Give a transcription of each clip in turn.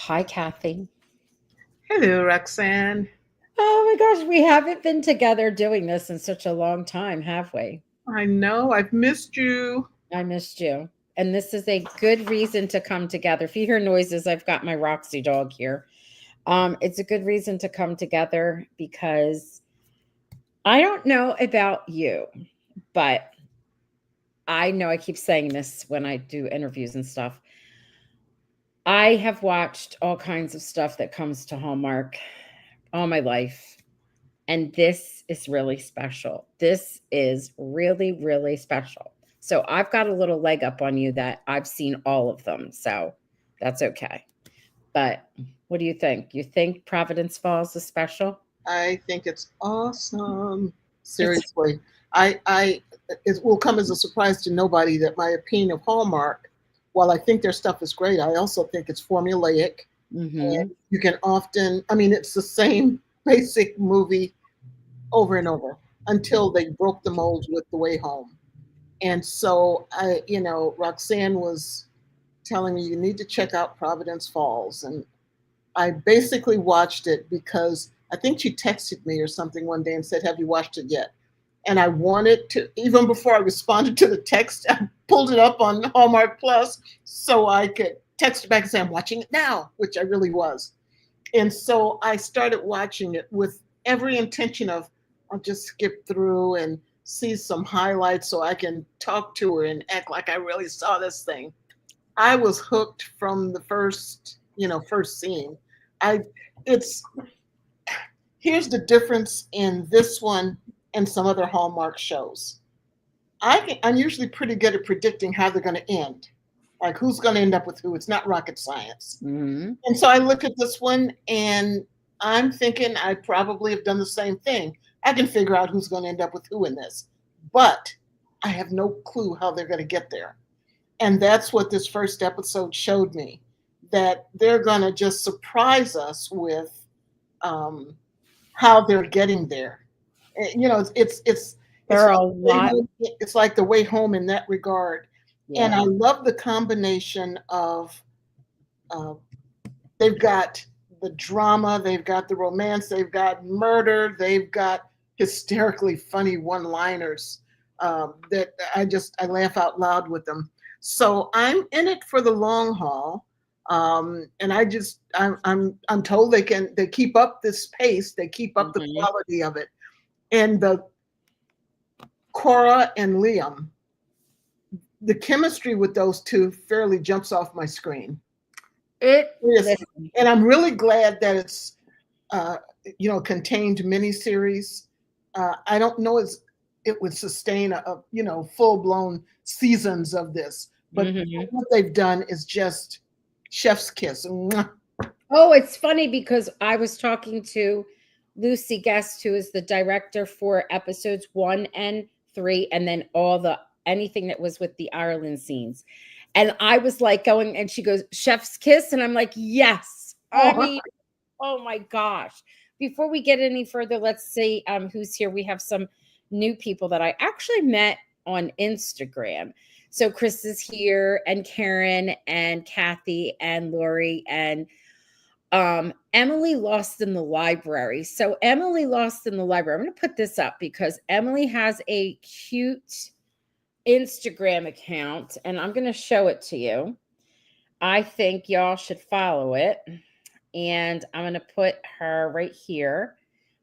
Hi, Kathy. Hello, Roxanne. Oh my gosh, we haven't been together doing this in such a long time, have we? I know I've missed you. I missed you. And this is a good reason to come together. If you hear noises, I've got my Roxy dog here. It's a good reason to come together because I don't know about you, but I know I keep saying this when I do interviews and stuff. I have watched all kinds of stuff that comes to Hallmark all my life. And this is really special. This is really, really special. So I've got a little leg up on you that I've seen all of them. So that's okay. But what do you think? You think Providence Falls is special? I think it's awesome. It's Seriously, I, it will come as a surprise to nobody that my opinion of Hallmark, while I think their stuff is great, I also think it's formulaic, and mm-hmm. you can often, I mean, it's the same basic movie over and over until they broke the mold with The Way Home. And so Roxanne was telling me you need to check out Providence Falls, and I basically watched it because I think she texted me or something one day and said, "Have you watched it yet?" And I wanted to, even before I responded to the text, I pulled it up on Hallmark Plus so I could text her back and say, "I'm watching it now," which I really was. And so I started watching it with every intention of, I'll just skip through and see some highlights so I can talk to her and act like I really saw this thing. I was hooked from the first scene. I it's Here's the difference in this one and some other Hallmark shows. I'm usually pretty good at predicting how they're going to end, like who's going to end up with who. It's not rocket science. Mm-hmm. And so I look at this one and I'm thinking I probably have done the same thing. I can figure out who's going to end up with who in this, but I have no clue how they're going to get there. And that's what this first episode showed me, that they're going to just surprise us with um, how they're getting there. There It's are like a the way lot. home, it's like The Way Home in that regard. And Yeah. I love the combination of uh, they've got the drama, they've got the romance, they've got murder, they've got hysterically funny one-liners that I laugh out loud with them. So I'm in it for the long haul, and I'm told they keep up this pace, they keep up the Mm-hmm. quality of it, and the Cora and Liam, the chemistry with those two fairly jumps off my screen. It Seriously. listen. And I'm really glad that it's uh, contained miniseries. I don't know as it would sustain full blown seasons of this, but Mm-hmm. what they've done is just chef's kiss. Mwah. Oh, it's funny because I was talking to Lucy Guest, who is the director for episodes 1 and 3, and then all the anything that was with the Ireland scenes. And I was like going, and she goes, Chef's kiss. And I'm like, yes. I Oh, mean, oh my gosh. Before we get any further, let's see who's here. We have some new people that I actually met on Instagram. So Chris is here, and Karen, and Kathy, and Lori, and Emily Lost in the Library. So Emily Lost in the Library. I'm going to put this up because Emily has a cute Instagram account and I'm going to show it to you. I think y'all should follow it. And I'm going to put her right here.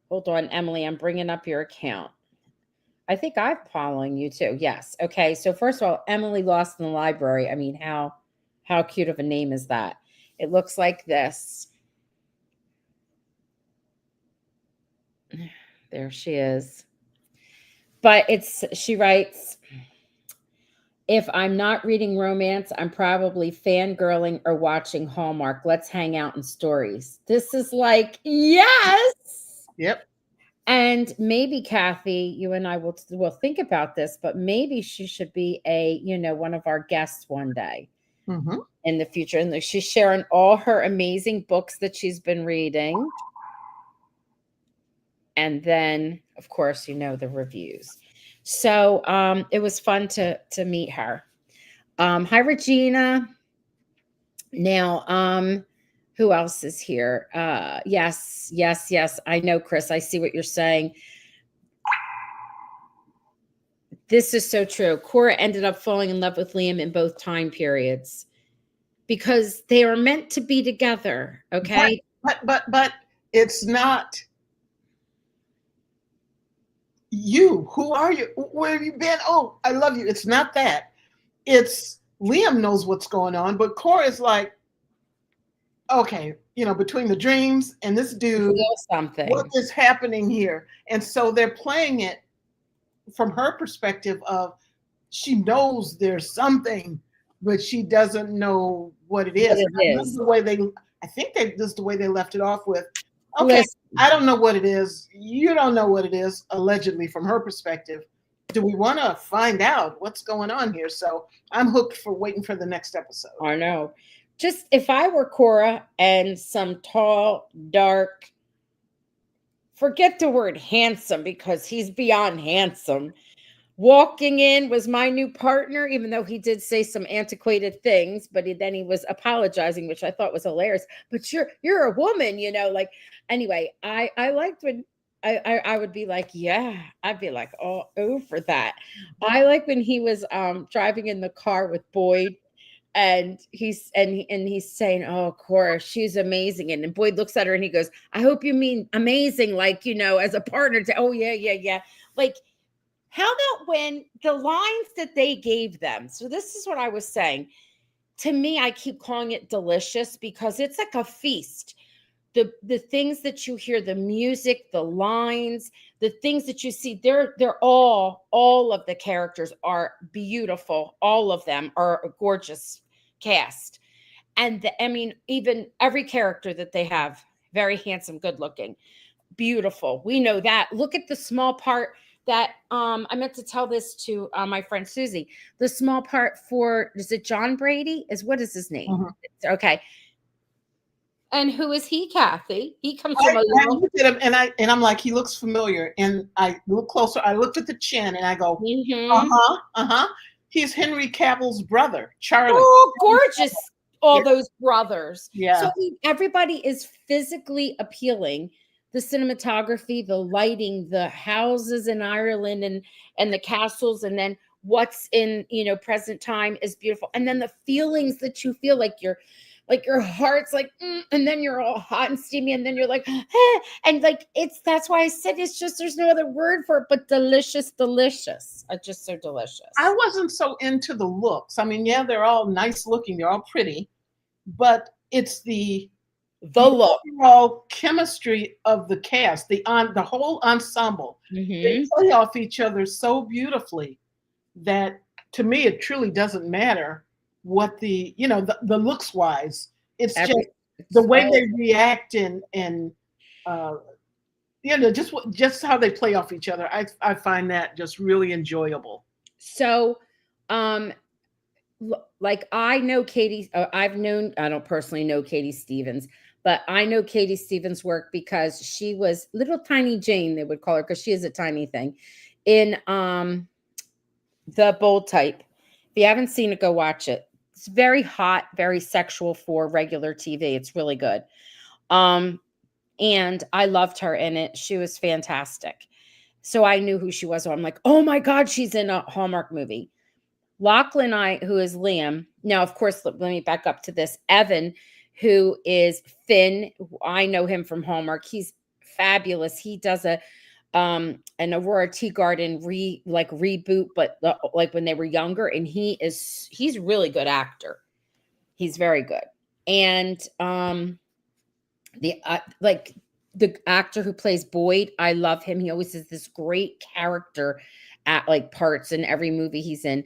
Hold on, Emily, I'm bringing up your account. I think I'm following you too. Yes. Okay. So first of all, Emily Lost in the Library. I mean, how cute of a name is that? It looks like this. There she is. But she writes, if I'm not reading romance, I'm probably fangirling or watching Hallmark. Let's hang out in stories. This is like, yes. yep. And maybe Kathy, you and I will think about this, but maybe she should be one of our guests one day Hmm. in the future. And she's sharing all her amazing books that she's been reading. And then, of course, the reviews. So it was fun to meet her. Hi, Regina. Now, Who else is here? Yes, yes, yes. I know, Chris. I see what you're saying. This is so true. Cora ended up falling in love with Liam in both time periods because they are meant to be together. Okay. But it's not you. Who are you? Where have you been? Oh, I love you. It's not that. It's Liam knows what's going on, but Cora is like, okay, between the dreams and this dude, Feel what something. is happening here? And so they're playing it from her perspective of she knows there's something, but she doesn't know what it What is. it And this is is. the way I think this is the way they left it off with, okay, Listen, I don't know what it is. You don't know what it is, allegedly from her perspective. Do we want to find out what's going on here? So I'm hooked for waiting for the next episode. I know. Just if I were Cora and some tall, dark, forget the word handsome because he's beyond handsome. Walking in was my new partner, even though he did say some antiquated things, but then he was apologizing, which I thought was hilarious. But you're a woman, like anyway, I liked when I would be like, yeah, I'd be like all over that. I like when he was driving in the car with Boyd and he's saying, "Oh, Cora, she's amazing." And then Boyd looks at her and he goes, "I hope you mean amazing, like as a partner." To oh yeah, yeah, yeah. Like, how about when the lines that they gave them? So this is what I was saying. To me, I keep calling it delicious because it's like a feast. The things that you hear, the music, the lines, the things that you see, they're all of the characters are beautiful. All of them are a gorgeous cast. And I mean, even every character that they have, very handsome, good looking, beautiful. We know that. Look at the small part that I meant to tell this to my friend Susie. The small part for, is it John Brady? What is his name? Mhm. Okay. And who is he, Kathy? He comes from a I little. looked at him and I'm like, he looks familiar. And I look closer. I looked at the chin and I go, Mhm. He's Henry Cavill's brother, Charlie. Oh, gorgeous. Yeah, All those brothers. So yeah. I mean, everybody is physically appealing. The cinematography, the lighting, the houses in Ireland and the castles, and then what's in present time is beautiful. And then the feelings that you feel like your heart's like, and then you're all hot and steamy, and then you're like, and like that's why I said it's just there's no other word for it but delicious, delicious. Just so delicious. I wasn't so into the looks. I mean, yeah, they're all nice looking, they're all pretty, but it's The the look. overall chemistry of the cast, the whole ensemble. They Mm-hmm. play off each other so beautifully that to me it truly doesn't matter what the looks wise. It's just Every the it's way all they react and uh, just how they play off each other. I find that just really enjoyable. so um like I know Katie, I don't personally know Katie Stevens, but I know Katie Stevens' work because she was little tiny Jane, they would call her, because she is a tiny thing in the Bold Type. If you haven't seen it, go watch it. It's very hot, very sexual for regular TV. It's really good. Um, and I loved her in it. She was fantastic. So I knew who she was. So I'm like, oh my God, she's in a Hallmark movie. Lachlan, who is Liam. Now, of course, let me back up to this. Evan, who is Finn. I know him from Hallmark. He's fabulous. He does an Aurora Tea Garden reboot, but like when they were younger, and he's a really good actor. He's very good. And the actor who plays Boyd, I love him. He always has this great character at like parts in every movie he's in.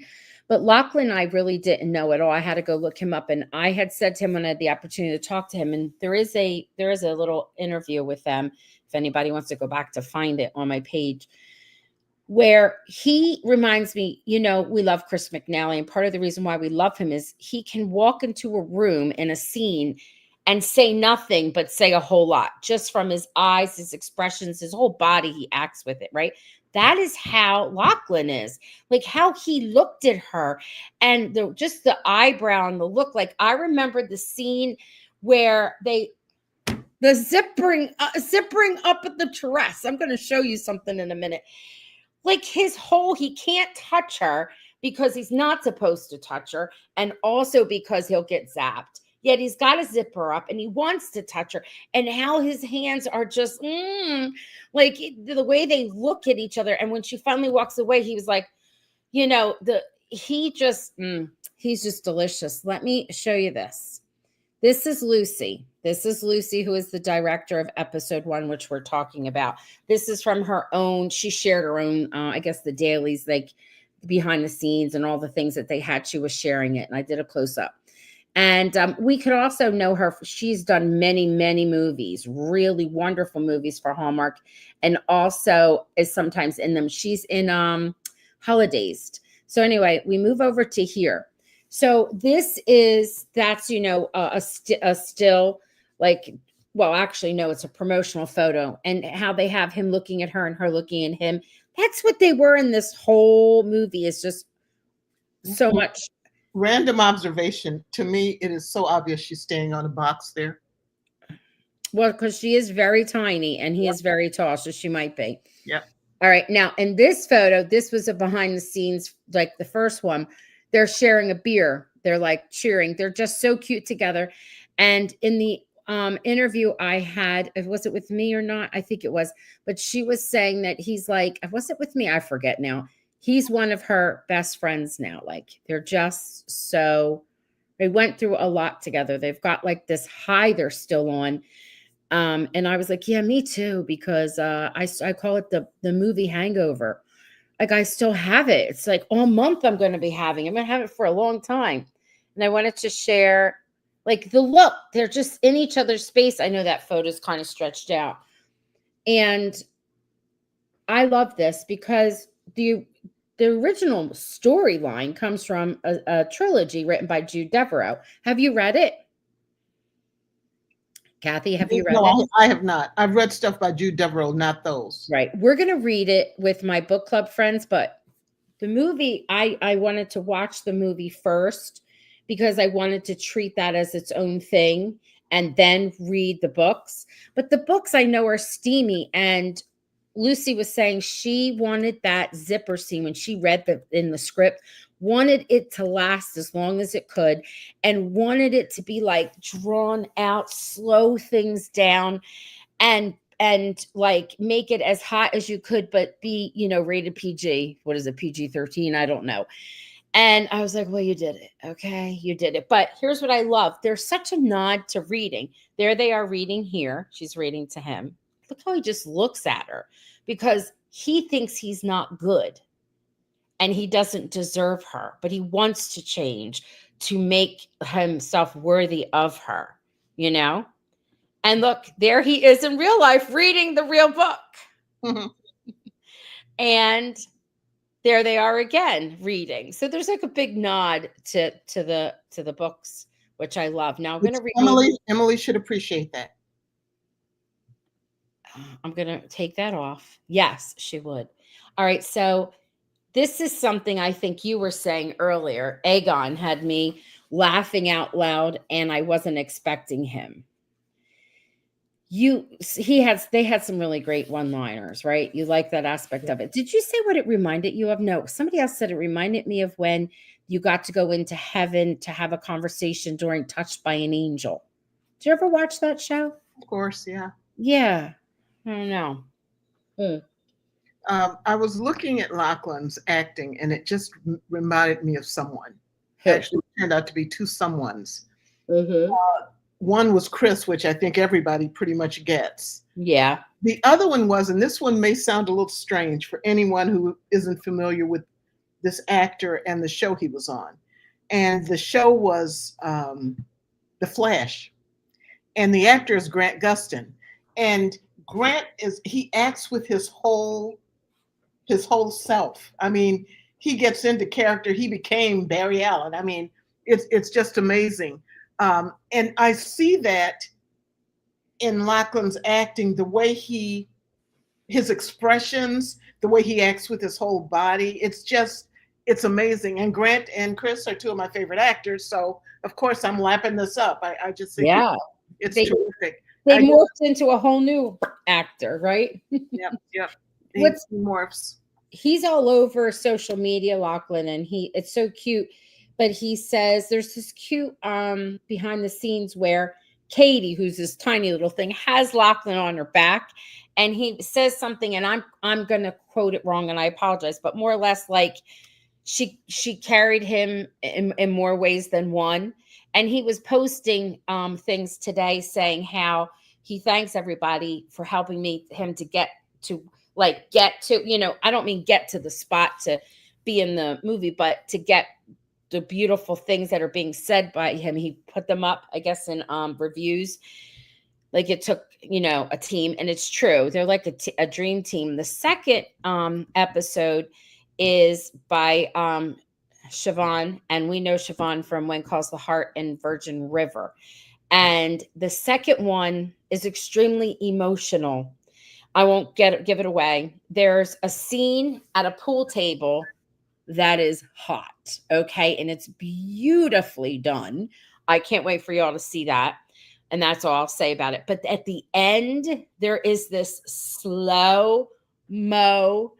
But Lachlan, I really didn't know at all. I had to go look him up, and I had said to him when I had the opportunity to talk to him, and there is a little interview with them. If anybody wants to go back to find it on my page, where he reminds me, we love Chris McNally, and part of the reason why we love him is he can walk into a room in a scene and say nothing but say a whole lot, just from his eyes, his expressions, his whole body. He acts with it, right? That is how Lachlan is, like how he looked at her, and just the eyebrow and the look. Like I remember the scene where the zippering up at the dress. I'm going to show you something in a minute. Like he can't touch her because he's not supposed to touch her, and also because he'll get zapped. Yet he's got to zip her up and he wants to touch her. And how his hands are just like the way they look at each other. And when she finally walks away, he was like, he's just delicious. Let me show you this. This is Lucy. This is Lucy, who is the director of episode 1, which we're talking about. This is from her own, she shared her own, I guess the dailies, like behind the scenes and all the things that they had. She was sharing it, and I did a close up. And we could also know her. She's done many, many movies, really wonderful movies for Hallmark, and also is sometimes in them. She's in Holidays. So anyway, we move over to here. So that's a still, like, well, actually no, it's a promotional photo, and how they have him looking at her and her looking at him. That's what they were in this whole movie. Is just so much. Random observation. To me, it is so obvious she's staying on a box there. Well, because she is very tiny and he is very tall, so she might be. Yeah. All right. Now, in this photo, this was a behind the scenes, like the first one. They're sharing a beer. They're like cheering. They're just so cute together. And in the interview I had, was it with me or not? I think it was. But she was saying that he's like, was it with me? I forget now. He's one of her best friends now. Like, they're just so, they went through a lot together. They've got like this high they're still on. And I was like, yeah, me too, because I call it the movie hangover. Like, I still have it. It's like all month I'm going to be having. I'm going to have it for a long time. And I wanted to share like the look. They're just in each other's space. I know that photo's kind of stretched out. And I love this because the original storyline comes from a trilogy written by Jude Devereaux. Have you read it? Kathy, have you read it? I have not. I've read stuff by Jude Devereaux, not those. Right. We're going to read it with my book club friends, but the movie, I wanted to watch the movie first because I wanted to treat that as its own thing and then read the books. But the books I know are steamy, and Lucy was saying she wanted that zipper scene when she read in the script, wanted it to last as long as it could, and wanted it to be like drawn out, slow things down, and like make it as hot as you could, but be, rated PG. What is it? PG-13? I don't know. And I was like, well, you did it. Okay, you did it. But here's what I love. There's such a nod to reading. There they are reading here. She's reading to him. Look how he just looks at her, because he thinks he's not good and he doesn't deserve her, but he wants to change to make himself worthy of her, And look, there he is in real life reading the real book. Mm-hmm. And there they are again reading. So there's like a big nod to the books, which I love. Now I'm going to read. Emily should appreciate that. I'm going to take that off. Yes, she would. All right. So this is something I think you were saying earlier. Aegon had me laughing out loud, and I wasn't expecting him. They had some really great one-liners, right? You like that aspect of it. Did you say what it reminded you of? No, somebody else said it reminded me of when you got to go into heaven to have a conversation during Touched by an Angel. Did you ever watch that show? Of course, yeah. Yeah. I don't know. I was looking at Lachlan's acting, and it just reminded me of someone. Who? Actually, it turned out to be two someones. Mm-hmm. One was Chris, which I think everybody pretty much gets. Yeah. The other one was, and this one may sound a little strange for anyone who isn't familiar with this actor and the show he was on. And the show was The Flash. And the actor is Grant Gustin. And Grant he acts with his whole self. I mean, he gets into character. He became Barry Allen. I mean, it's just amazing. And I see that in Lachlan's acting, the way his expressions, the way he acts with his whole body. It's just, it's amazing. And Grant and Chris are two of my favorite actors. So of course I'm lapping this up. I just think Yeah. it's They terrific. they I morphed into a whole new actor, right? Yep, yep. He What's morphs. He's all over social media, Lachlan, and it's so cute. But he says there's this cute behind the scenes where Katie, who's this tiny little thing, has Lachlan on her back, and he says something, and I'm gonna quote it wrong, and I apologize, but more or less like she carried him in more ways than one. And he was posting things today saying how he thanks everybody for helping him to get to, I don't mean get to the spot to be in the movie, but to get the beautiful things that are being said by him. He put them up, I guess, in reviews. Like it took, a team, and it's true. They're like a dream team. The second episode is by Siobhan, and we know Siobhan from When Calls the Heart and Virgin River. And the second one is extremely emotional. I won't give it away. There's a scene at a pool table that is hot, okay? And it's beautifully done. I can't wait for y'all to see that. And that's all I'll say about it. But at the end, there is this slow mo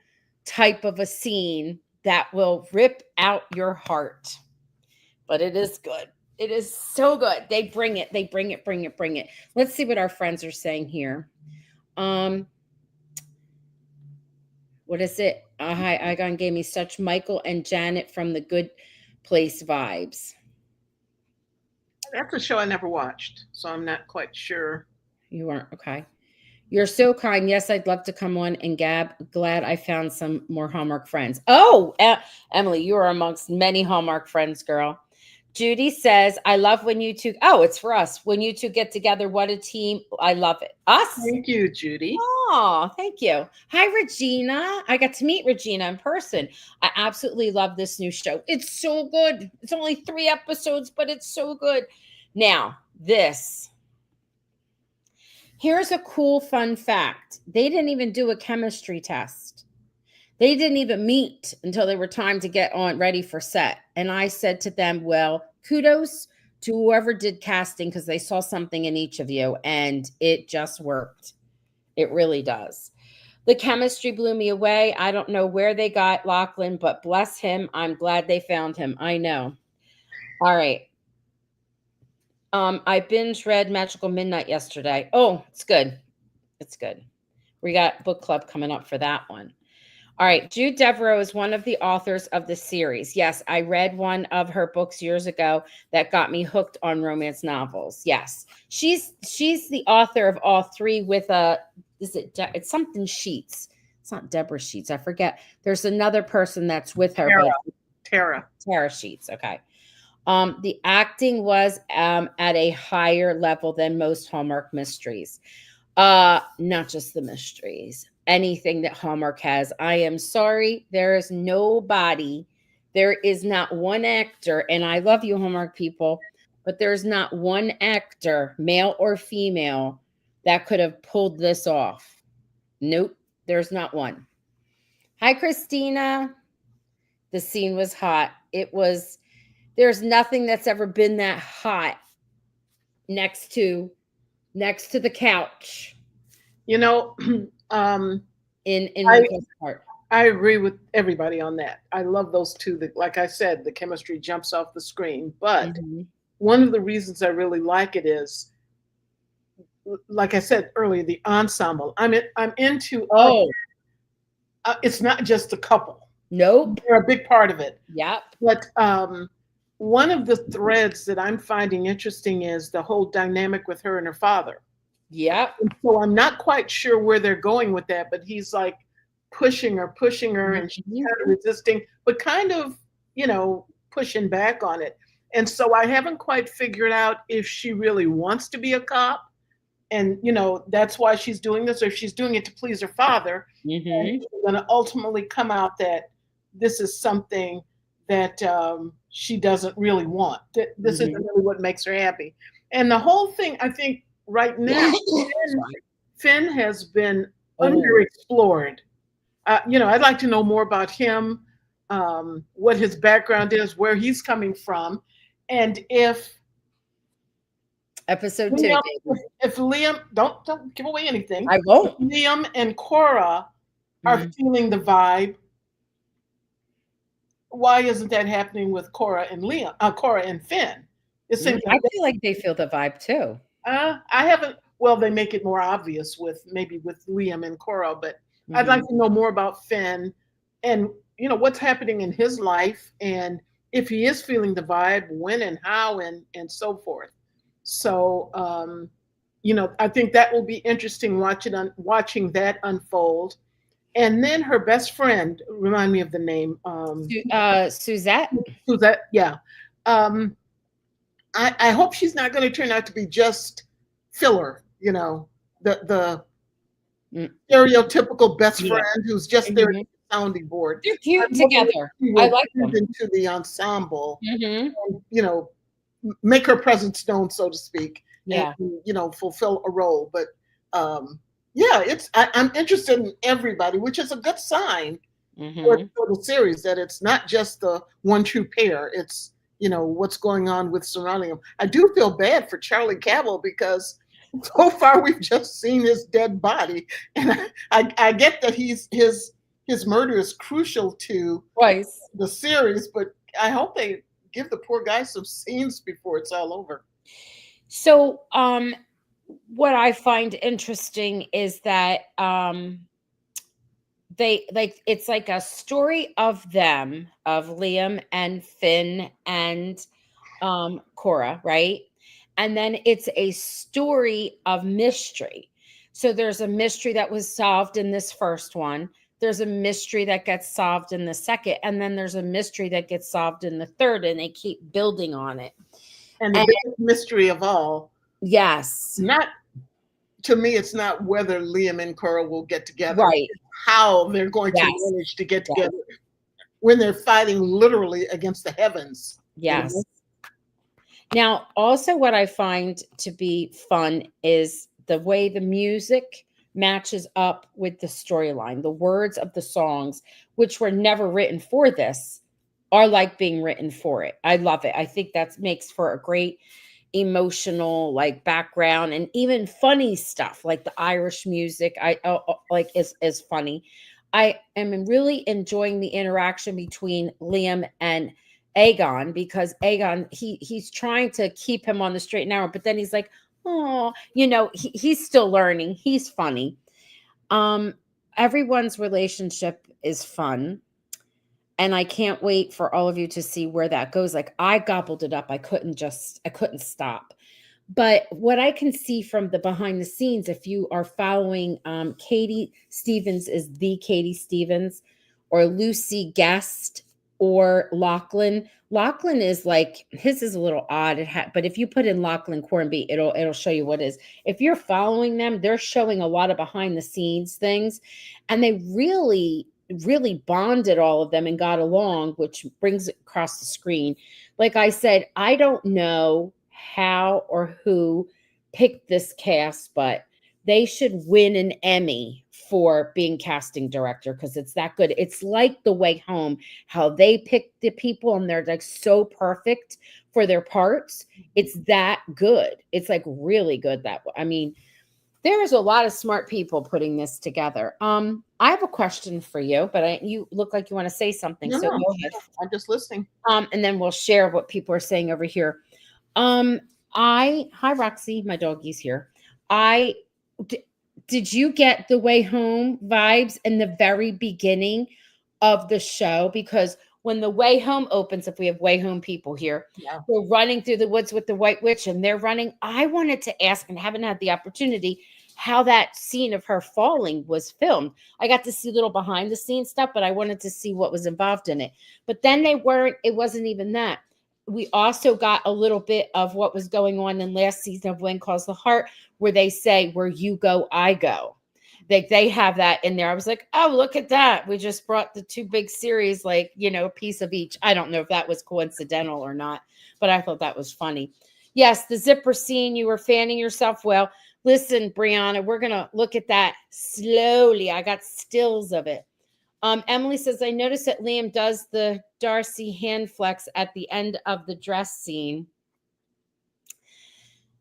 type of a scene that will rip out your heart. But it is good. It is so good. They bring it. They bring it, bring it, bring it. Let's see what our friends are saying here. What is it? Hi, Igon gave me such Michael and Janet from The Good Place vibes. That's a show I never watched, so I'm not quite sure. You weren't? Okay. You're so kind. Yes, I'd love to come on. And Gab, glad I found some more Hallmark friends. Oh, Emily, you are amongst many Hallmark friends, girl. Judy says, I love when you two, oh, it's for us. When you two get together, what a team. I love it. Us? Thank you, Judy. Oh, thank you. Hi, Regina. I got to meet Regina in person. I absolutely love this new show. It's so good. It's only 3 episodes, but it's so good. Now, here's a cool fun fact. They didn't even do a chemistry test. They didn't even meet until they were time to get on ready for set. And I said to them, well, kudos to whoever did casting because they saw something in each of you and it just worked. It really does. The chemistry blew me away. I don't know where they got Lachlan, but bless him. I'm glad they found him. I know. All right. I binge read Magical Midnight yesterday. Oh, it's good. It's good. We got book club coming up for that one. All right. Jude Devereaux is one of the authors of the series. Yes, I read one of her books years ago that got me hooked on romance novels. Yes. She's the author of all 3 with it's something Sheets. It's not Deborah Sheets. I forget. There's another person that's with her. Tara Sheets. Okay. The acting was at a higher level than most Hallmark mysteries. Not just the mysteries. Anything that Hallmark has. I am sorry. There is nobody. There is not one actor, and I love you, Hallmark people, but there's not one actor, male or female, that could have pulled this off. Nope. There's not one. Hi, Christina. The scene was hot. There's nothing that's ever been that hot next to the couch. In part. I agree with everybody on that. I love those two. That, like I said, the chemistry jumps off the screen. But one of the reasons I really like it is, like I said earlier, the ensemble. I'm into. It's not just a couple. Nope. They're a big part of it. Yep. But one of the threads that I'm finding interesting is the whole dynamic with her and her father. Yep. And so I'm not quite sure where they're going with that, but he's like pushing her, and she's kind of resisting, but kind of, pushing back on it. And so I haven't quite figured out if she really wants to be a cop and, that's why she's doing this, or if she's doing it to please her father. And it's going to ultimately come out that this is something that she doesn't really want. This isn't really what makes her happy. And the whole thing, I think, right now, Finn has been underexplored. I'd like to know more about him. what his background is, where he's coming from, and if Episode 2, Liam, David. if Liam, don't give away anything. I If won't. Liam and Cora are Mhm. feeling the vibe, why isn't that happening with Cora and Finn? It seems I like feel like they feel the vibe too. I haven't. Well, they make it more obvious with maybe with Liam and Cora, but I'd like Mhm. to know more about Finn and what's happening in his life and if he is feeling the vibe, when and how and so forth. So I think that will be interesting watching that unfold. And then her best friend, remind me of the name. Suzette? Who's that? Yeah. Um, I hope she's not going to turn out to be just filler, the Mm, stereotypical best yeah. friend who's just there at Mhm. the sounding board. They're I'm cute hoping that together. she I will like move them. into the ensemble Mhm. and, make her presence known, so to speak, and, Yeah. fulfill a role. But yeah, I'm interested in everybody, which is a good sign Mhm. for the series that it's not just the one true pair. It's what's going on with surrounding him. I do feel bad for Charlie Cavill because so far we've just seen his dead body, and I get that his murder is crucial to Twice. the series, but I hope they give the poor guy some scenes before it's all over. So, what I find interesting is that they like it's like a story of them, of Liam and Finn and Cora, right? And then it's a story of mystery. So there's a mystery that was solved in this first one. There's a mystery that gets solved in the second, and then there's a mystery that gets solved in the third, and they keep building on it. And the And biggest mystery of all, yes, not to me, it's not whether Liam and Cora will get together, right. it's how they're going to Yes. manage to get Yes. together when they're fighting literally against the heavens. Yes. Now, also, what I find to be fun is the way the music matches up with the storyline. The words of the songs, which were never written for this, are like being written for it. I love it. I think that makes for a great emotional like background and even funny stuff like the Irish music. I like is funny. I am really enjoying the interaction between Liam and Aegon because Aegon he's trying to keep him on the straight and narrow, but then he's like, oh, he's still learning. He's funny. Um, Everyone's relationship is fun, and I can't wait for all of you to see where that goes. Like I gobbled it up. I couldn't stop. But what I can see from the behind the scenes, if you are following Katie Stevens is the Katie Stevens or Lucy Guest or Lachlan. Lachlan is like his is a little odd. But if you put in Lachlan Cornby, it'll show you what it is. If you're following them, they're showing a lot of behind the scenes things, and they really bonded all of them and got along, which brings it across the screen. Like I said, I don't know how or who picked this cast, but they should win an Emmy for being casting director because it's that good. It's like The Way Home, how they pick the people and they're like so perfect for their parts. It's that good. It's like really good that way. I mean, there's a lot of smart people putting this together. I have a question for you, but you look like you want to say something, No, so no, go ahead. I'm just listening. And then we'll share what people are saying over here. Um, hi Roxy, my doggy's here. I d- did you get the Way Home vibes in the very beginning of the show? Because when the Way Home opens, if we have Way Home people here, Yeah. we're running through the woods with the White Witch, and they're running. I wanted to ask, and haven't had the opportunity, how that scene of her falling was filmed. I got to see little behind the scenes stuff, but I wanted to see what was involved in it. But then it wasn't even that. We also got a little bit of what was going on in last season of When Calls the Heart, where they say, where you go, I go. They have that in there. I was like, oh, look at that. We just brought the two big series, like, a piece of each. I don't know if that was coincidental or not, but I thought that was funny. Yes, the zipper scene, you were fanning yourself. Well, listen, Brianna, we're going to look at that slowly. I got stills of it. Emily says, I noticed that Liam does the Darcy hand flex at the end of the dress scene.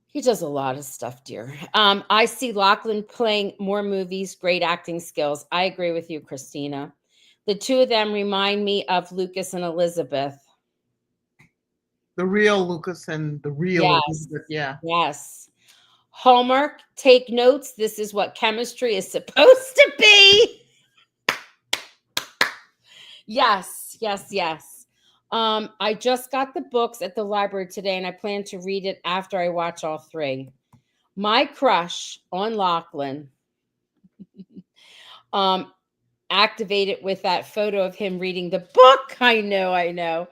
He does a lot of stuff, dear. I see Lachlan playing more movies, great acting skills. I agree with you, Christina. The two of them remind me of Lucas and Elizabeth. The real Lucas and the real Yes. Elizabeth. Yeah. Yes. Hallmark, take notes. This is what chemistry is supposed to be. Yes, yes, yes. I just got the books at the library today and I plan to read it after I watch all three. My crush on Lachlan activated with that photo of him reading the book. I know, I know.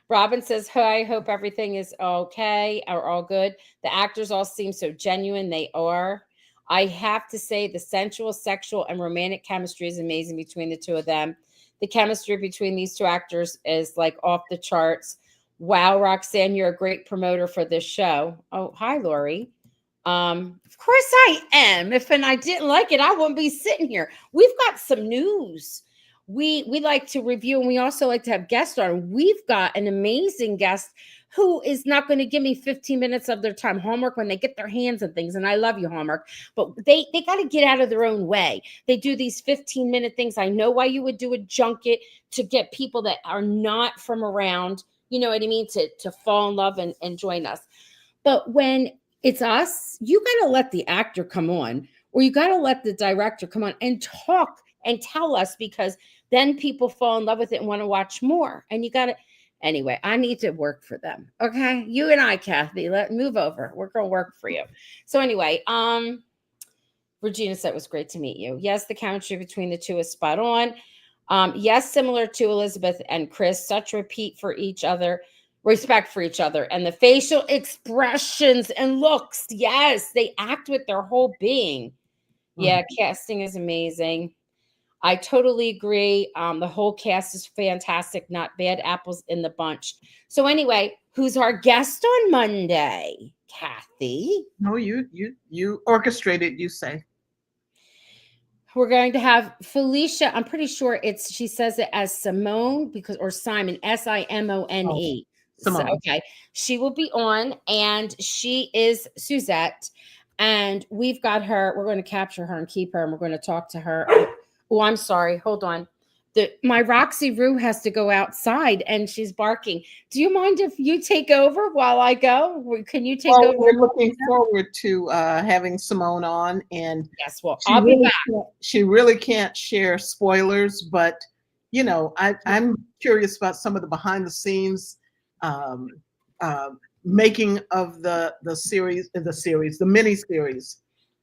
Robin says, hi, I hope everything is okay or all good. The actors all seem so genuine. They are. I have to say the sensual, sexual, and romantic chemistry is amazing between the two of them. The chemistry between these two actors is like off the charts. Wow, Roxanne, you're a great promoter for this show. Oh, hi, Lori. Of course I am. If and I didn't like it, I wouldn't be sitting here. We've got some news. We like to review and we also like to have guests on. We've got an amazing guest who is not going to give me 15 minutes of their time. Hallmark, when they get their hands on things, and I love you, Hallmark, but they got to get out of their own way. They do these 15-minute things. I know why you would do a junket to get people that are not from around, you know what I mean, to fall in love and join us. But when it's us, you got to let the actor come on, or you got to let the director come on and talk and tell us, because then people fall in love with it and want to watch more. And you got to, anyway, I need to work for them. Okay. You and I, Kathy, let move over. We're going to work for you. So anyway, Regina said it was great to meet you. Yes, the chemistry between the two is spot on. Yes, similar to Elizabeth and Chris, such repeat for each other, respect for each other, and the facial expressions and looks. Yes, they act with their whole being. Yeah, casting is amazing. I totally agree. The whole cast is fantastic. Not bad apples in the bunch. So anyway, who's our guest on Monday? Kathy. No, you orchestrated, you say. We're going to have Felicia. I'm pretty sure she says it as Simone or Simon, Simone. So, Simone. okay. She will be on, and she is Suzette. And we've got her. We're going to capture her and keep her, and we're going to talk to her. Oh, I'm sorry. Hold on. My Roxy Roo has to go outside and she's barking. Do you mind if you take over while I go? Can you take over? We're looking forward to having Simone on, and yes, well, I'll be back. She really can't share spoilers, but you know, I'm curious about some of the behind the scenes making of the mini series.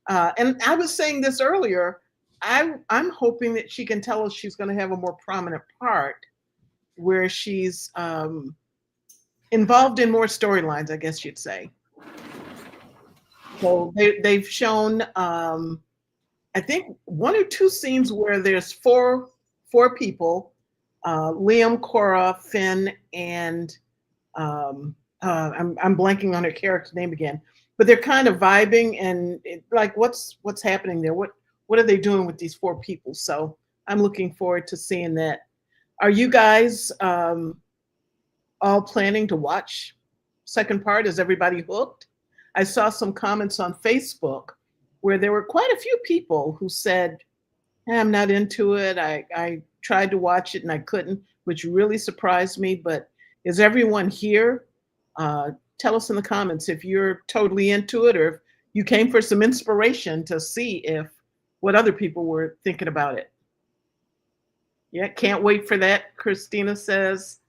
And I was saying this earlier. I'm hoping that she can tell us she's going to have a more prominent part where she's involved in more storylines, I guess you'd say. So they've shown, I think, one or two scenes where there's four people, Liam, Cora, Finn, and I'm blanking on her character name again, but they're kind of vibing and like what's happening there? What are they doing with these four people? So I'm looking forward to seeing that. Are you guys all planning to watch second part? Is everybody hooked? I saw some comments on Facebook where there were quite a few people who said, hey, I'm not into it. I tried to watch it and I couldn't, which really surprised me. But is everyone here? Tell us in the comments if you're totally into it or if you came for some inspiration to see what other people were thinking about it. Yeah, can't wait for that, Christina says.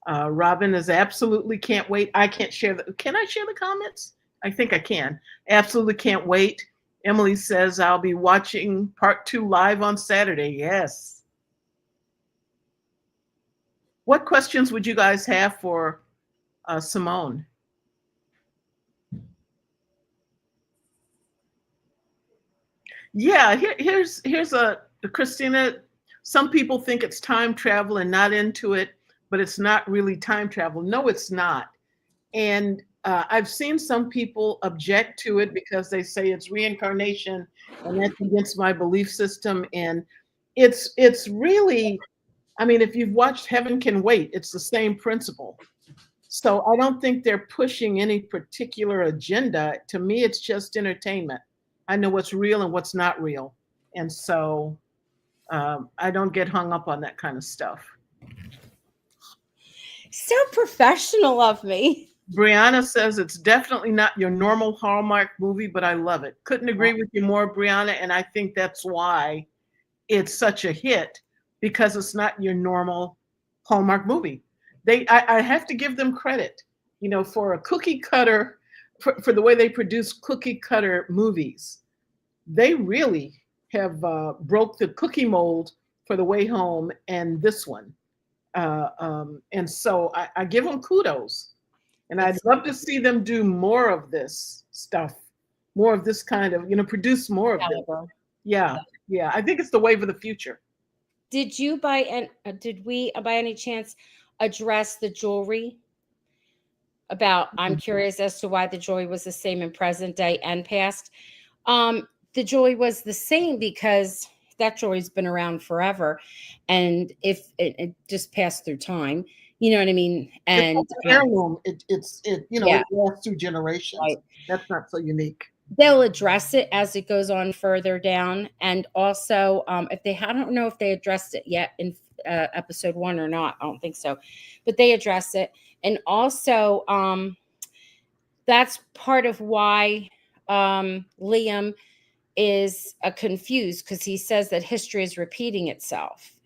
Robin is absolutely can't wait. I can't share can I share the comments? I think I can. Absolutely can't wait. Emily says I'll be watching part 2 live on Saturday. Yes. What questions would you guys have for Simone? Yeah, here's a Christina. Some people think it's time travel and not into it, but it's not really time travel. No, it's not. And I've seen some people object to it because they say it's reincarnation and that's against my belief system. And it's really, I mean, if you've watched Heaven Can Wait, it's the same principle. So I don't think they're pushing any particular agenda. To me, it's just entertainment. I know what's real and what's not real. And so I don't get hung up on that kind of stuff. So professional of me. Brianna says it's definitely not your normal Hallmark movie, but I love it. Couldn't agree with you more, Brianna. And I think that's why it's such a hit, because it's not your normal Hallmark movie. I have to give them credit, for a cookie cutter, for the way they produce cookie cutter movies. They really have broke the cookie mold for The Way Home and this one. And so I give them kudos. And I'd love to see them do more of this stuff, more of this kind of, produce more of this. Yeah, yeah. I think it's the wave of the future. Did we by any chance address the jewelry? I'm curious as to why the jewelry was the same in present day and past. The jewelry was the same because that jewelry's been around forever, and if it just passed through time, you know what I mean. And it's an heirloom. It lasts through generations. Right. That's not so unique. They'll address it as it goes on further down, and also if they, I don't know if they addressed it yet in episode 1 or not. I don't think so, but they address it, and also that's part of why Liam is confused, because he says that history is repeating itself,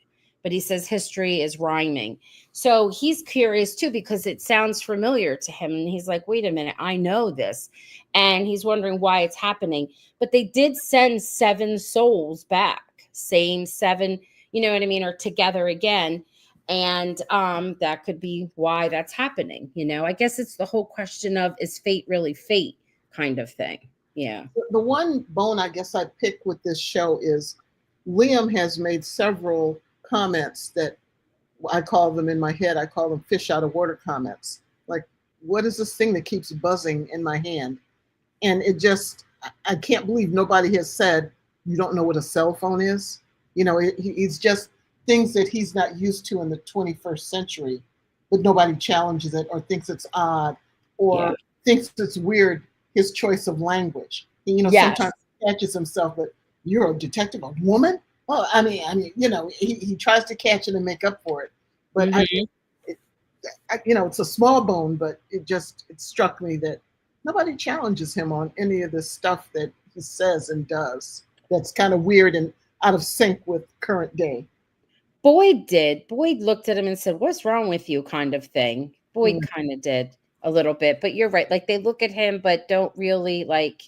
but he says history is rhyming. So he's curious too, because it sounds familiar to him. And he's like, wait a minute, I know this. And he's wondering why it's happening. But they did send 7 souls back, same 7, you know what I mean, or together again. And that could be why that's happening. I guess it's the whole question of, is fate really fate kind of thing. Yeah. The one bone I guess I pick with this show is Liam has made several comments that I call them, in my head, I call them fish out of water comments. Like, what is this thing that keeps buzzing in my hand? And I can't believe nobody has said, you don't know what a cell phone is. It's just things that he's not used to in the 21st century, but nobody challenges it or thinks it's odd or thinks it's weird, his choice of language. Sometimes he catches himself, but you're a detective, a woman? Well, I mean, he tries to catch it and make up for it. But it's a small bone, but it struck me that nobody challenges him on any of this stuff that he says and does. That's kind of weird and out of sync with current day. Boyd did. Boyd looked at him and said, what's wrong with you, kind of thing. Boyd kind of did a little bit, but you're right. Like, they look at him, but don't really like.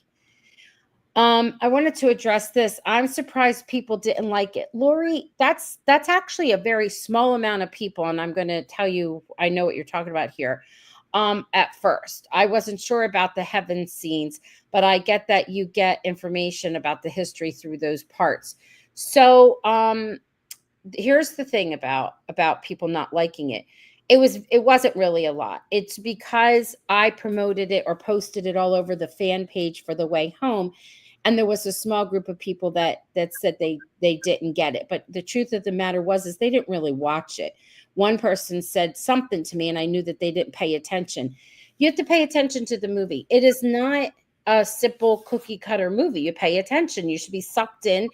I wanted to address this. I'm surprised people didn't like it. Lori, that's actually a very small amount of people. And I'm going to tell you, I know what you're talking about here. At first, I wasn't sure about the heaven scenes, but I get that you get information about the history through those parts. So, here's the thing about people not liking it. It wasn't really a lot. It's because I promoted it or posted it all over the fan page for The Way Home. And there was a small group of people that said they didn't get it. But the truth of the matter is they didn't really watch it. One person said something to me and I knew that they didn't pay attention. You have to pay attention to the movie. It is not a simple cookie cutter movie. You pay attention. You should be sucked in.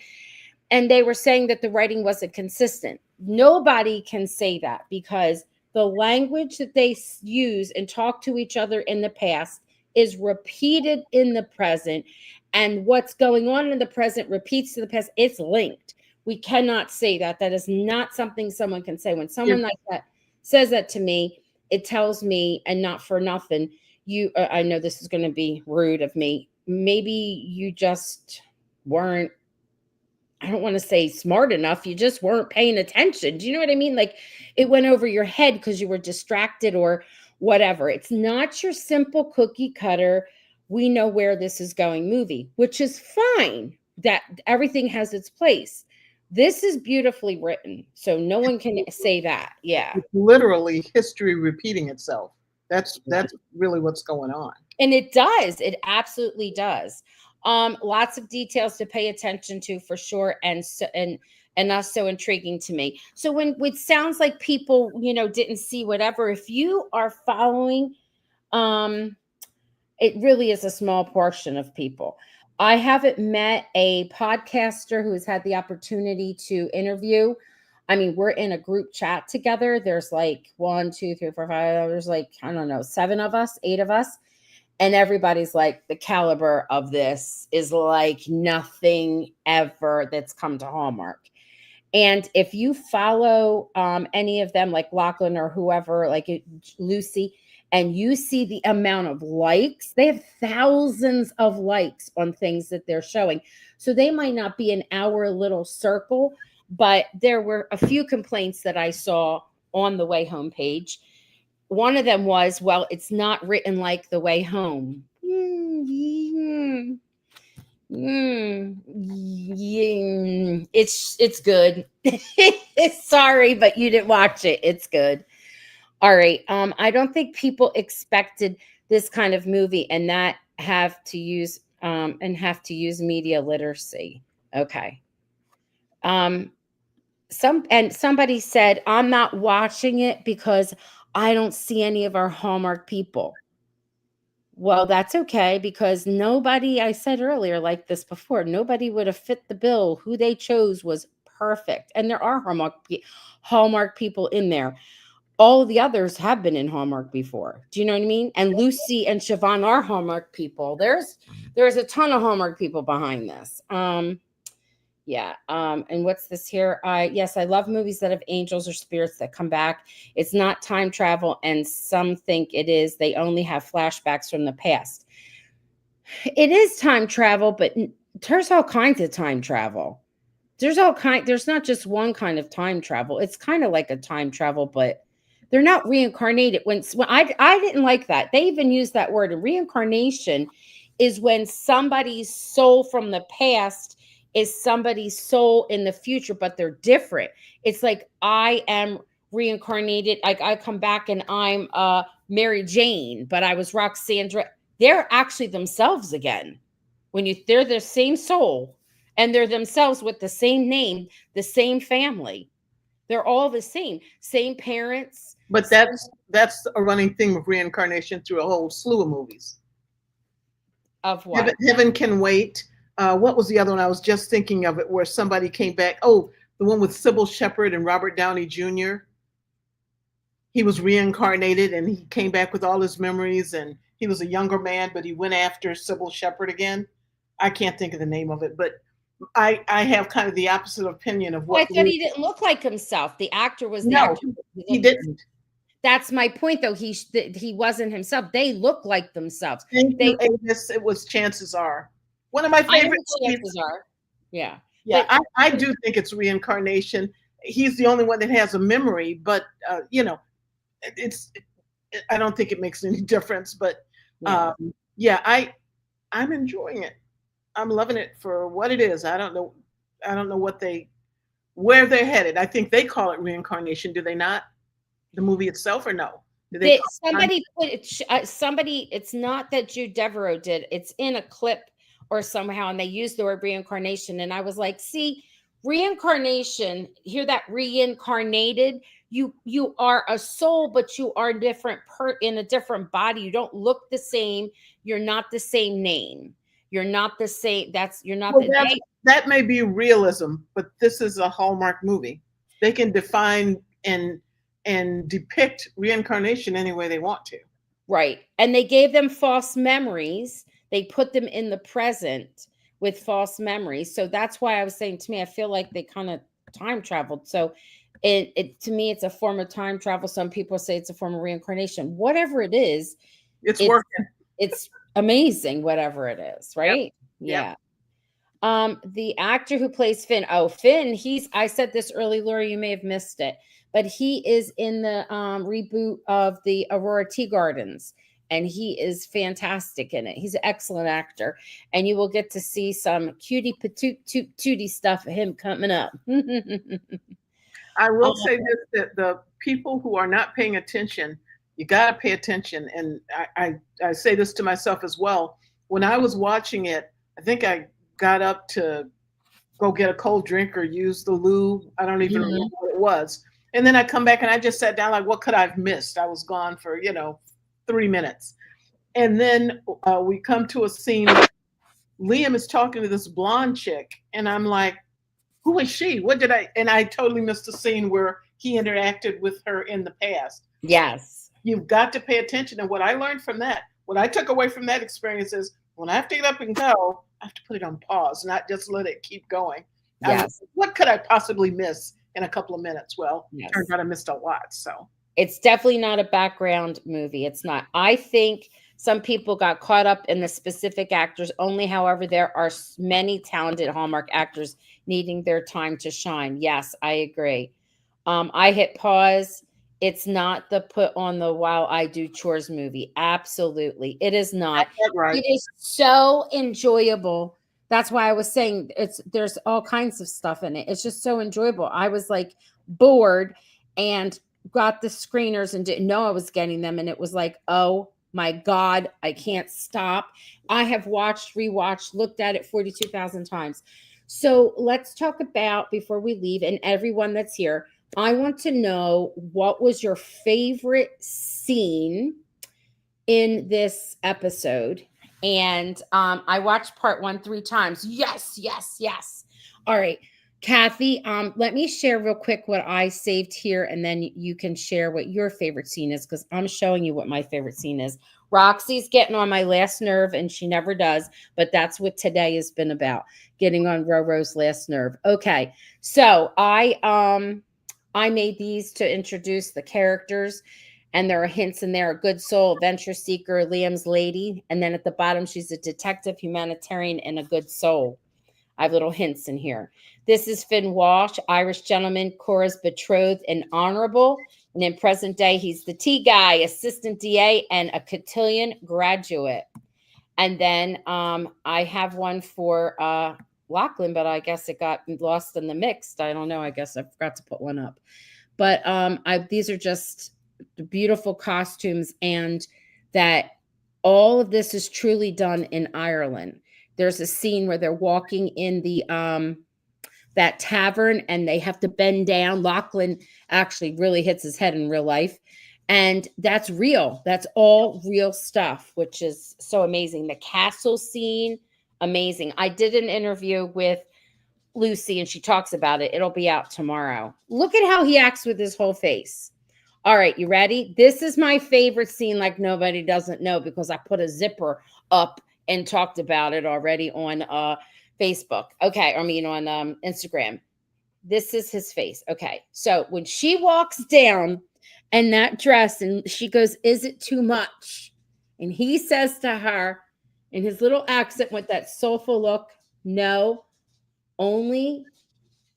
And they were saying that the writing wasn't consistent. Nobody can say that, because the language that they use and talk to each other in the past is repeated in the present. And what's going on in the present repeats to the past. It's linked. We cannot say that. That is not something someone can say. When someone like that says that to me, it tells me, and not for nothing, I know this is going to be rude of me. Maybe you just weren't, I don't want to say smart enough. You just weren't paying attention. Do you know what I mean? Like, it went over your head because you were distracted or whatever. It's not your simple cookie cutter, we know where this is going movie, which is fine. That everything has its place. This is beautifully written, so no one can say that. Yeah. It's literally history repeating itself. That's really what's going on. And it does. It absolutely does. Lots of details to pay attention to, for sure. And and that's so intriguing to me. So when it sounds like people, didn't see whatever, if you are following, um, it really is a small portion of people. I haven't met a podcaster who has had the opportunity to interview. I mean, we're in a group chat together. There's like one, two, three, four, five. There's like, I don't know, 7 of us, 8 of us. And everybody's like, the caliber of this is like nothing ever that's come to Hallmark. And if you follow any of them, like Lachlan or whoever, like Lucy, and you see the amount of likes, they have thousands of likes on things that they're showing. So they might not be in our little circle, but there were a few complaints that I saw on the Way Home page. One of them was, well, it's not written like The Way Home. It's good. Sorry, but you didn't watch it. It's good. All right. I don't think people expected this kind of movie and have to use media literacy. Okay. Somebody said, I'm not watching it because I don't see any of our Hallmark people. Well, that's okay, because nobody, I said earlier, like this before, nobody would have fit the bill. Who they chose was perfect. And there are Hallmark people in there. All the others have been in Hallmark before. Do you know what I mean? And Lucy and Siobhan are Hallmark people. There's a ton of Hallmark people behind this. Yeah. And what's this here? Yes, I love movies that have angels or spirits that come back. It's not time travel, and some think it is. They only have flashbacks from the past. It is time travel, but there's all kinds of time travel. There's not just one kind of time travel. It's kind of like a time travel, but they're not reincarnated. When I didn't like that. They even used that word. And reincarnation is when somebody's soul from the past is somebody's soul in the future, but they're different. It's like I am reincarnated. Like I come back and I'm Mary Jane, but I was Roxandra. They're actually themselves again. They're the same soul, and they're themselves with the same name, the same family. They're all the same parents. But that's a running theme of reincarnation through a whole slew of movies. Of what? Heaven Can Wait. What was the other one? I was just thinking of it, where somebody came back. Oh, the one with Sybil Shepherd and Robert Downey Jr. He was reincarnated and he came back with all his memories, and he was a younger man, but he went after Sybil Shepherd again. I can't think of the name of it, but I have kind of the opposite opinion of what. I thought he didn't look like himself. The actor was the no, actor. He didn't. That's my point, though. He wasn't himself. They look like themselves. It was Chances Are. One of my favorite Chances Are. Yeah. Yeah, but I do think it's reincarnation. He's the only one that has a memory, but I don't think it makes any difference. But I'm enjoying it. I'm loving it for what it is. I don't know where they're headed. I think they call it reincarnation. Do they not? The movie itself, or no? Somebody put it. Somebody. It's not that Jude Devereaux did. It's in a clip or somehow, and they used the word reincarnation, and I was like, see, reincarnation. Hear that? Reincarnated. You are a soul, but you are different in a different body. You don't look the same. You're not the same name. You're not the same. You're not. That may be realism, but this is a Hallmark movie. They can define and depict reincarnation any way they want to. Right. And they gave them false memories. They put them in the present with false memories. So that's why I was saying, to me, I feel like they kind of time traveled. So to me, it's a form of time travel. Some people say it's a form of reincarnation. Whatever it is, it's working. It's amazing, whatever it is, right? Yep. Yeah. The actor who plays Finn, Finn, I said this early, Laura, you may have missed it, but he is in the reboot of the Aurora Tea Gardens, and he is fantastic in it. He's an excellent actor, and you will get to see some cutie patootie stuff of him coming up. I will say this, that the people who are not paying attention, you got to pay attention. And I say this to myself as well. When I was watching it, I think I got up to go get a cold drink or use the loo. I don't even remember Mhm. what it was. And then I come back and I just sat down like, what could I have missed? I was gone for, 3 minutes. And then we come to a scene where Liam is talking to this blonde chick. And I'm like, who is she? What did I? And I totally missed the scene where he interacted with her in the past. Yes. You've got to pay attention. And what I learned from that, what I took away from that experience is when I have to get up and go, I have to put it on pause, not just let it keep going. Yes. What could I possibly miss in a couple of minutes? Well, turns Yes. out I missed a lot. So, It's definitely not a background movie. It's not. I think some people got caught up in the specific actors only. However, there are many talented Hallmark actors needing their time to shine. Yes, I agree. I hit pause. It's not the put on the while I do chores movie. Absolutely. It is not. that right. It is so enjoyable. That's why I was saying there's all kinds of stuff in it. It's just so enjoyable. I was like bored and got the screeners and didn't know I was getting them. And it was like, oh my God, I can't stop. I have watched, rewatched, looked at it 42,000 times. So let's talk about before we leave, and everyone that's here, I want to know what was your favorite scene in this episode. And I watched part 1 3 times. Yes, yes, yes. All right. Kathy, let me share real quick what I saved here, and then you can share what your favorite scene is, because I'm showing you what my favorite scene is. Roxy's getting on my last nerve, and she never does, but that's what today has been about, getting on Roro's last nerve. Okay, so I made these to introduce the characters, and there are hints in there: a good soul, adventure seeker, Liam's lady, and then at the bottom she's a detective, humanitarian, and a good soul. I have little hints in here. This is Finn Walsh, Irish gentleman, Cora's betrothed and honorable. And in present day, he's the T guy, assistant DA, and a cotillion graduate. And then I have one for Lachlan, but I guess it got lost in the mix. I don't know. I guess I forgot to put one up. But these are just beautiful costumes, and that all of this is truly done in Ireland. There's a scene where they're walking in the that tavern and they have to bend down. Lachlan actually really hits his head in real life. And that's real. That's all real stuff, which is so amazing. The castle scene, amazing. I did an interview with Lucy and she talks about it. It'll be out tomorrow. Look at how he acts with his whole face. All right, you ready? This is my favorite scene, like nobody doesn't know, because I put a zipper up and talked about it already on Facebook. Okay, I mean on Instagram. This is his face. Okay, so when she walks down in that dress and she goes, "Is it too much?" And he says to her in his little accent with that soulful look, "No, only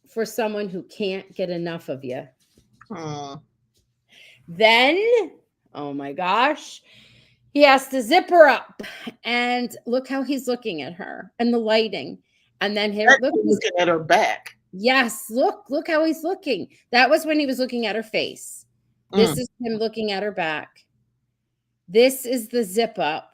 for someone who can't get enough of you." Hmm. Then, oh my gosh, he has to zip her up. And look how he's looking at her and the lighting. And then here, look, Actually looking at her back. yes, look how he's looking. That was when he was looking at her face. Mm. This is him looking at her back. This is the zip up.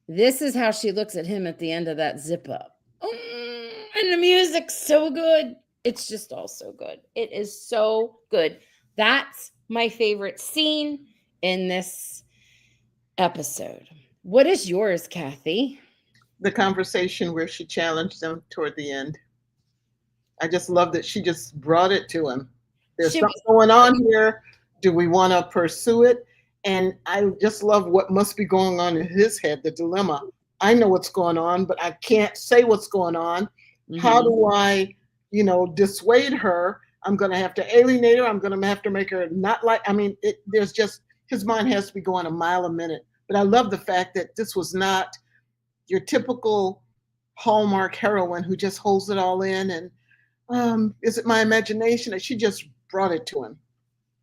This is how she looks at him at the end of that zip up. And the music's so good. It's just all so good. It is so good. That's my favorite scene in this episode. What is yours, Kathy? The conversation where she challenged him toward the end. I just love that she just brought it to him. There's She something was going on here. Do we want to pursue it? And I just love what must be going on in his head, the dilemma. I know what's going on, but I can't say what's going on. How Mhm. do I, dissuade her? I'm going to have to alienate her. I'm going to have to make her not like, there's just, his mind has to be going a mile a minute. But I love the fact that this was not your typical Hallmark heroine who just holds it all in and is it my imagination? That she just brought it to him.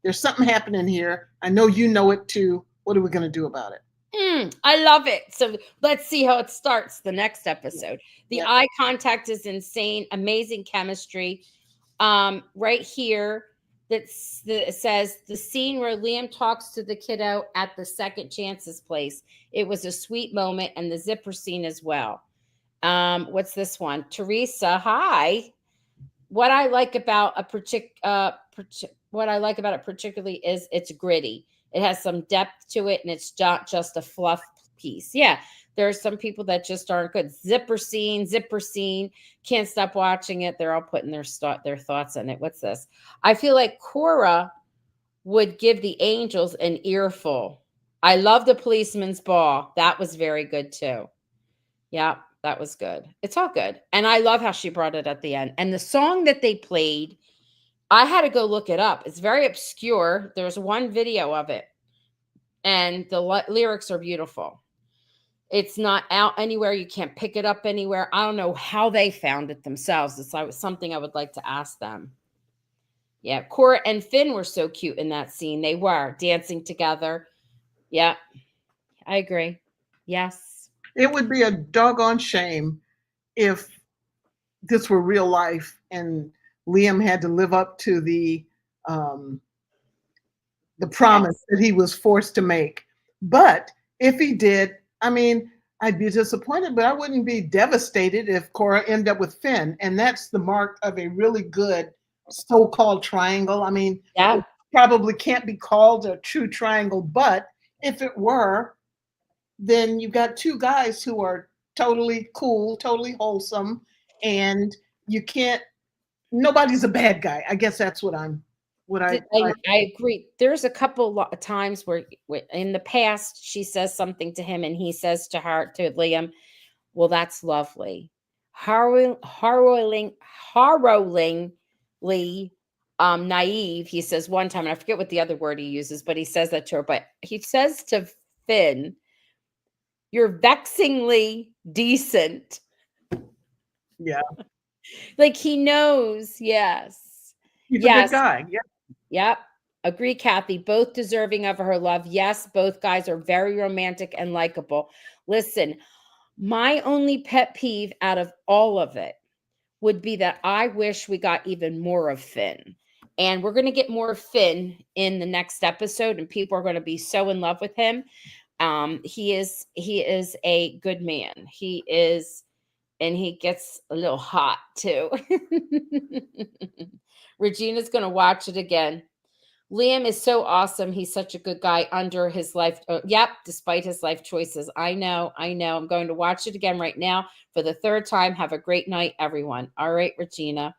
There's something happening here. I know you know it too. What are we going to do about it? I love it. So let's see how it starts the next episode. The Yeah. eye contact is insane, amazing chemistry. Right here, it says the scene where Liam talks to the kiddo at the second chances place. It was a sweet moment, and the zipper scene as well. What's this one? Teresa, hi. What I like about what I like about it particularly is it's gritty. It has some depth to it, and it's not just a fluff piece. Yeah, there are some people that just aren't good. Zipper scene. Can't stop watching it. They're all putting their thoughts on it. What's this? I feel like Cora would give the angels an earful. I love the policeman's ball. That was very good too. Yeah, that was good. It's all good. And I love how she brought it at the end. And the song that they played, I had to go look it up. It's very obscure. There's one video of it, and the lyrics are beautiful. It's not out anywhere. You can't pick it up anywhere. I don't know how they found it themselves. It's something I would like to ask them. Yeah, Cora and Finn were so cute in that scene. They were dancing together. Yeah, I agree. Yes. It would be a doggone shame if this were real life and Liam had to live up to the promise that he was forced to make. But if he did, I mean, I'd be disappointed, but I wouldn't be devastated if Cora ended up with Finn. And that's the mark of a really good so-called triangle. I mean, Yeah. it probably can't be called a true triangle, but if it were, then you've got two guys who are totally cool, totally wholesome, and you can't, nobody's a bad guy. I guess that's what I agree. There's a couple of times where in the past she says something to him and he says to Liam, well, that's lovely. Harrowingly naive, he says one time, and I forget what the other word he uses, but he says that to her. But he says to Finn, you're vexingly decent. Yeah. Like he knows, yes. He's a good guy. Yeah. Yep. Agree, Kathy. Both deserving of her love. Yes, both guys are very romantic and likable. Listen, my only pet peeve out of all of it would be that I wish we got even more of Finn. And we're going to get more of Finn in the next episode, and people are going to be so in love with him. He is a good man. He is, and he gets a little hot too. Regina's going to watch it again. Liam is so awesome. He's such a good guy under his life. Yep, despite his life choices. I know. I'm going to watch it again right now for the third time. Have a great night, everyone. All right, Regina.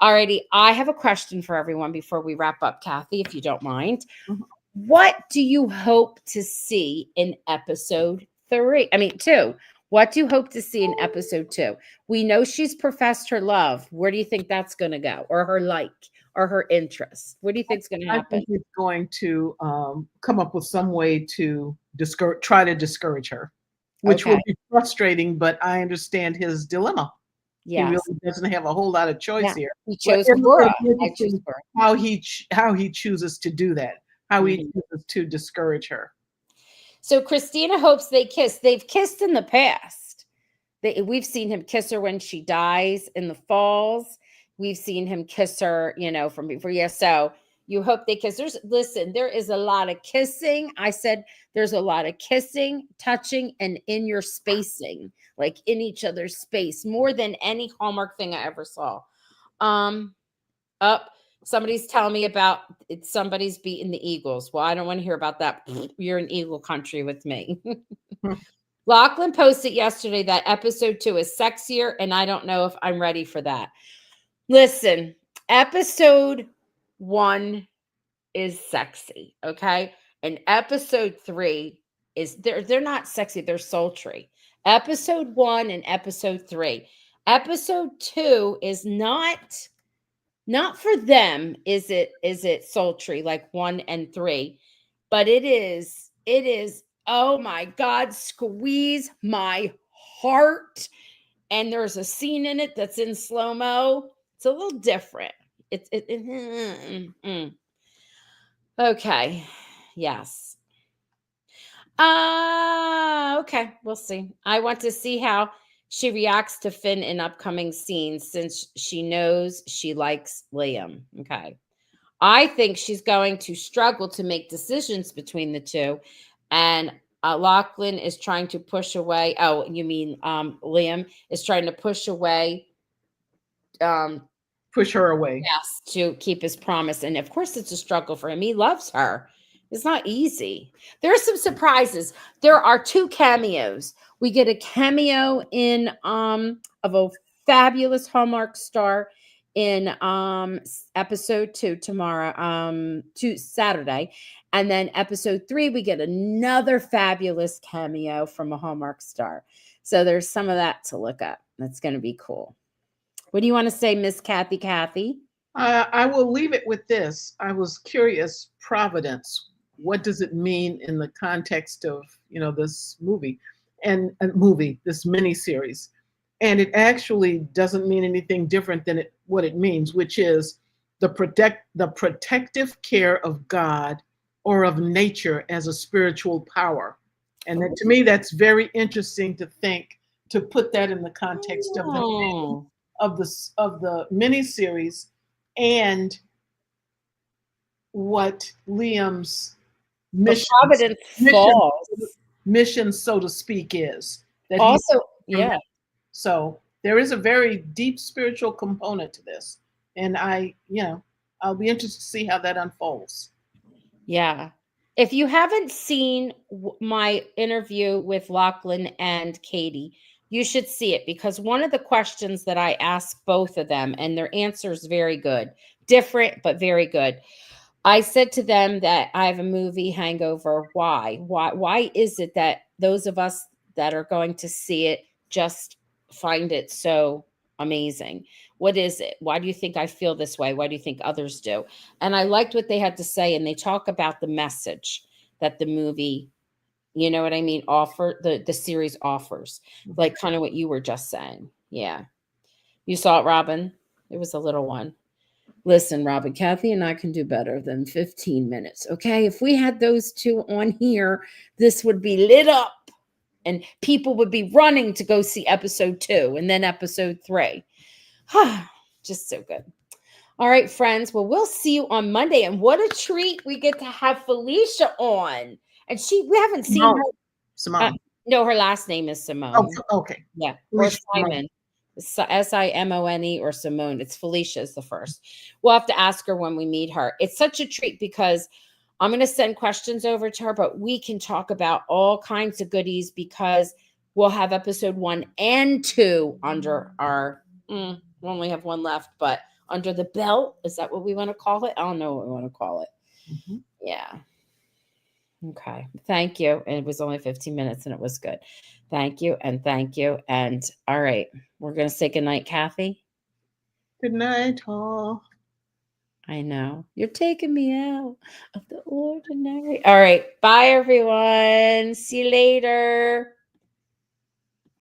Alrighty, I have a question for everyone before we wrap up, Kathy, if you don't mind. Mhm. What do you hope to see in episode 2? What do you hope to see in episode 2? We know she's professed her love. Where do you think that's going to go? Or her like? Or her interest? What do you think is going to I happen? think he's going to come up with some way to try to discourage her, which will be frustrating, but I understand his dilemma. Yes. He really doesn't have a whole lot of choice here. He chose Cora. How he chooses to do that, how he chooses to discourage her. So Christina hopes they kiss. They've kissed in the past. We've seen him kiss her when she dies in the falls. We've seen him kiss her, from before. Yeah, so you hope they kiss. There is a lot of kissing. I said there's a lot of kissing, touching, and in your spacing, like in each other's space, more than any Hallmark thing I ever saw. Somebody's telling me about somebody's beating the Eagles. Well, I don't want to hear about that. You're in Eagle country with me. Lachlan posted yesterday that episode 2 is sexier, and I don't know if I'm ready for that. Listen, episode 1 is sexy, okay? And episode 3 is they're not sexy, they're sultry. Episode 1 and episode 3. Episode 2 is not for them, is it sultry like 1 and 3, but it is, oh my God, squeeze my heart. And there's a scene in it that's in slow-mo. It's a little different. Okay. Yes. Okay. We'll see. I want to see how she reacts to Finn in upcoming scenes since she knows she likes Liam. Okay. I think she's going to struggle to make decisions between the two. And Lachlan is trying to push away. Oh, you mean Liam is trying to push away Push her away. yes, to keep his promise. And of course, it's a struggle for him. He loves her. It's not easy. There are some surprises. There are 2 cameos. We get a cameo in of a fabulous Hallmark star in episode 2 tomorrow, to Saturday. And then episode 3, we get another fabulous cameo from a Hallmark star. So there's some of that to look up. That's going to be cool. What do you want to say, Miss Kathy? Kathy? I will leave it with this. I was curious, Providence. What does it mean in the context of this movie and this miniseries? And it actually doesn't mean anything different than what it means, which is the protective care of God or of nature as a spiritual power. And that, to me, that's very interesting to think, to put that in the context of the miniseries and what Liam's mission, Providence Falls. mission, so to speak, is. That also, yeah. So there is a very deep spiritual component to this. And I'll be interested to see how that unfolds. Yeah. If you haven't seen my interview with Lachlan and Katie, you should see it, because one of the questions that I asked both of them, and their answer is very good, different, but very good. I said to them that I have a movie hangover. Why is it that those of us that are going to see it just find it so amazing? What is it? Why do you think I feel this way? Why do you think others do? And I liked what they had to say. And they talk about the message that the movie, you know what I mean, the series offers, like kind of what you were just saying. Yeah. You saw it, Robin? It was a little one. Listen, Robin, Kathy and I can do better than 15 minutes. Okay. If we had those 2 on here, this would be lit up and people would be running to go see episode 2 and then episode 3. Just so good. All right, friends. Well, we'll see you on Monday. And what a treat we get to have Felicia on. And we haven't seen her. Simone. No, her last name is Simone. Oh, okay. Yeah. Or Simon. Simone or Simone. It's Felicia is the first. We'll have to ask her when we meet her. It's such a treat because I'm going to send questions over to her, but we can talk about all kinds of goodies because we'll have episode 1 and 2 under our, we only have 1 left, but under the belt. Is that what we want to call it? I don't know what we want to call it. Mm-hmm. Yeah. Okay. Thank you. And it was only 15 minutes and it was good. Thank you. And thank you. And all right. We're going to say goodnight, Kathy. Good night, all. I know. You're taking me out of the ordinary. All right. Bye, everyone. See you later.